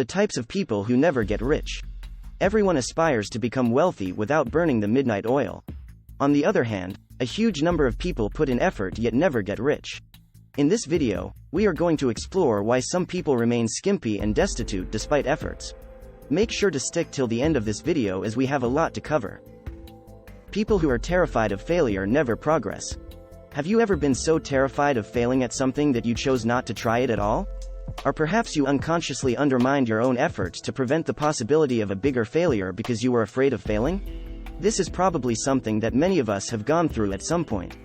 The types of people who never get rich. Everyone aspires to become wealthy without burning the midnight oil. On the other hand, a huge number of people put in effort yet never get rich. In this video, we are going to explore why some people remain skimpy and destitute despite efforts. Make sure to stick till the end of this video as we have a lot to cover. People who are terrified of failure never progress. Have you ever been so terrified of failing at something that you chose not to try it at all? Or perhaps you unconsciously undermined your own efforts to prevent the possibility of a bigger failure because you were afraid of failing? This is probably something that many of us have gone through at some point.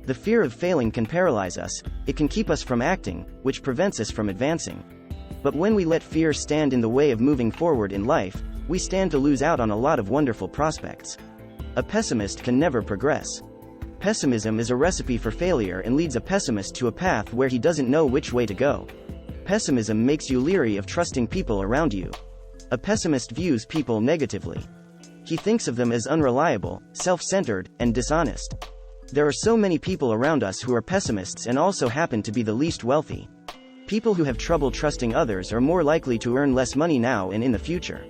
The fear of failing can paralyze us, it can keep us from acting, which prevents us from advancing. But when we let fear stand in the way of moving forward in life, we stand to lose out on a lot of wonderful prospects. A pessimist can never progress. Pessimism is a recipe for failure and leads a pessimist to a path where he doesn't know which way to go. Pessimism makes you leery of trusting people around you. A pessimist views people negatively. He thinks of them as unreliable, self-centered, and dishonest. There are so many people around us who are pessimists and also happen to be the least wealthy. People who have trouble trusting others are more likely to earn less money now and in the future.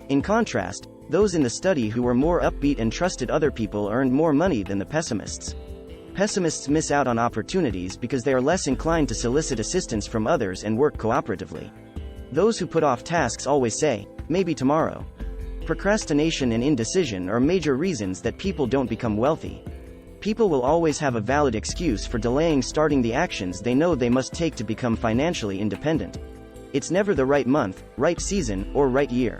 In contrast, those in the study who were more upbeat and trusted other people earned more money than the pessimists. Pessimists miss out on opportunities because they are less inclined to solicit assistance from others and work cooperatively. Those who put off tasks always say, "Maybe tomorrow." Procrastination and indecision are major reasons that people don't become wealthy. People will always have a valid excuse for delaying starting the actions they know they must take to become financially independent. It's never the right month, right season, or right year.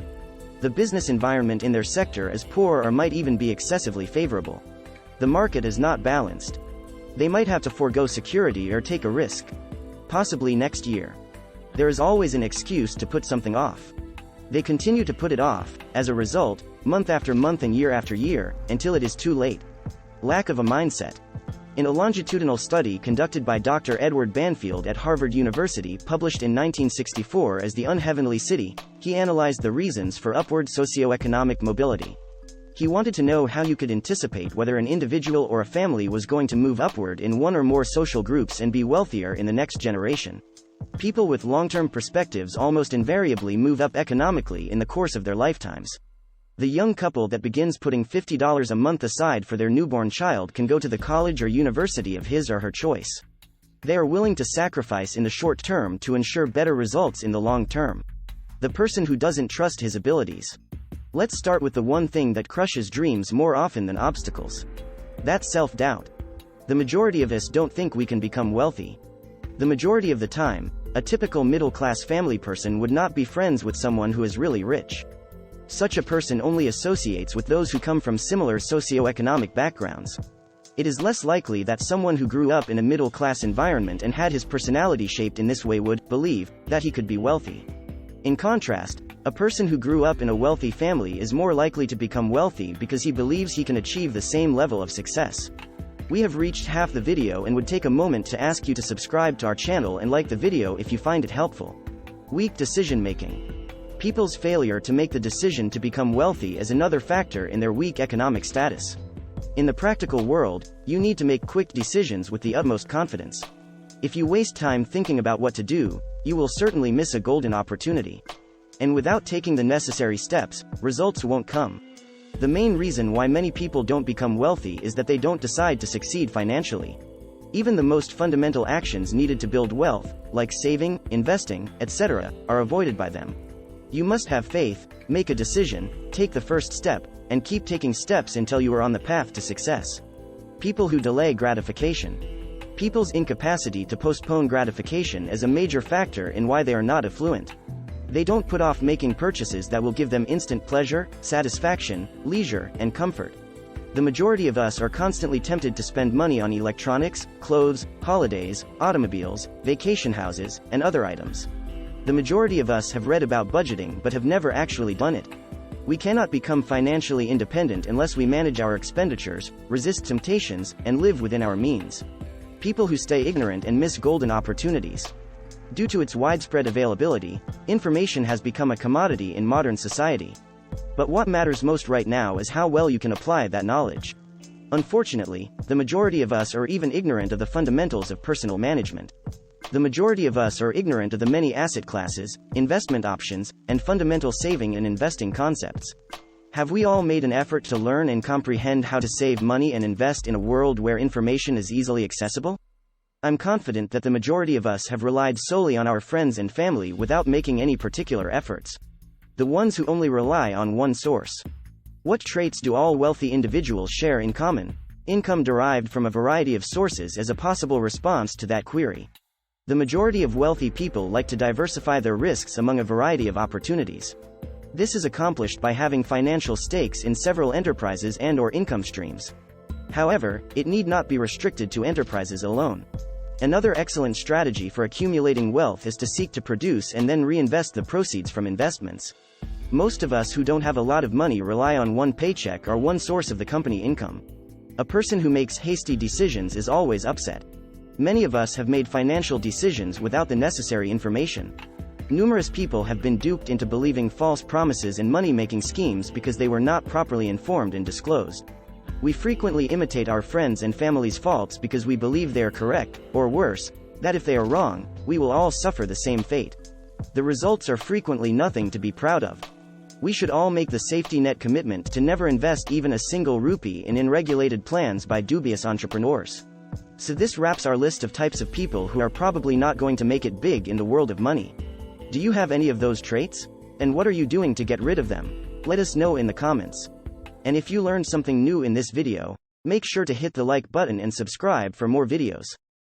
The business environment in their sector is poor or might even be excessively favorable. The market is not balanced. They might have to forego security or take a risk. Possibly next year. There is always an excuse to put something off. They continue to put it off, as a result, month after month and year after year, until it is too late. Lack of a mindset. In a longitudinal study conducted by Dr. Edward Banfield at Harvard University published in 1964 as The Unheavenly City, he analyzed the reasons for upward socioeconomic mobility. He wanted to know how you could anticipate whether an individual or a family was going to move upward in one or more social groups and be wealthier in the next generation. People with long-term perspectives almost invariably move up economically in the course of their lifetimes. The young couple that begins putting $50 a month aside for their newborn child can go to the college or university of his or her choice. They are willing to sacrifice in the short term to ensure better results in the long term. The person who doesn't trust his abilities. Let's start with the one thing that crushes dreams more often than obstacles. That's self-doubt. The majority of us don't think we can become wealthy. The majority of the time, a typical middle-class family person would not be friends with someone who is really rich. Such a person only associates with those who come from similar socioeconomic backgrounds. It is less likely that someone who grew up in a middle-class environment and had his personality shaped in this way would believe that he could be wealthy. In contrast, a person who grew up in a wealthy family is more likely to become wealthy because he believes he can achieve the same level of success. We have reached half the video and would take a moment to ask you to subscribe to our channel and like the video if you find it helpful. Weak decision making. People's failure to make the decision to become wealthy is another factor in their weak economic status. In the practical world, you need to make quick decisions with the utmost confidence. If you waste time thinking about what to do, you will certainly miss a golden opportunity. And without taking the necessary steps, results won't come. The main reason why many people don't become wealthy is that they don't decide to succeed financially. Even the most fundamental actions needed to build wealth, like saving, investing, etc., are avoided by them. You must have faith, make a decision, take the first step, and keep taking steps until you are on the path to success. People who delay gratification. People's incapacity to postpone gratification is a major factor in why they are not affluent. They don't put off making purchases that will give them instant pleasure, satisfaction, leisure, and comfort. The majority of us are constantly tempted to spend money on electronics, clothes, holidays, automobiles, vacation houses, and other items. The majority of us have read about budgeting but have never actually done it. We cannot become financially independent unless we manage our expenditures, resist temptations, and live within our means. People who stay ignorant and miss golden opportunities. Due to its widespread availability, information has become a commodity in modern society. But what matters most right now is how well you can apply that knowledge. Unfortunately, the majority of us are even ignorant of the fundamentals of personal management. The majority of us are ignorant of the many asset classes, investment options, and fundamental saving and investing concepts. Have we all made an effort to learn and comprehend how to save money and invest in a world where information is easily accessible? I'm confident that the majority of us have relied solely on our friends and family without making any particular efforts. The ones who only rely on one source. What traits do all wealthy individuals share in common? Income derived from a variety of sources is a possible response to that query. The majority of wealthy people like to diversify their risks among a variety of opportunities. This is accomplished by having financial stakes in several enterprises and/or income streams. However, it need not be restricted to enterprises alone. Another excellent strategy for accumulating wealth is to seek to produce and then reinvest the proceeds from investments. Most of us who don't have a lot of money rely on one paycheck or one source of the company income. A person who makes hasty decisions is always upset. Many of us have made financial decisions without the necessary information. Numerous people have been duped into believing false promises and money-making schemes because they were not properly informed and disclosed. We frequently imitate our friends and family's faults because we believe they are correct, or worse, that if they are wrong, we will all suffer the same fate. The results are frequently nothing to be proud of. We should all make the safety net commitment to never invest even a single rupee in unregulated plans by dubious entrepreneurs. So this wraps our list of types of people who are probably not going to make it big in the world of money. Do you have any of those traits? And what are you doing to get rid of them? Let us know in the comments. And if you learned something new in this video, make sure to hit the like button and subscribe for more videos.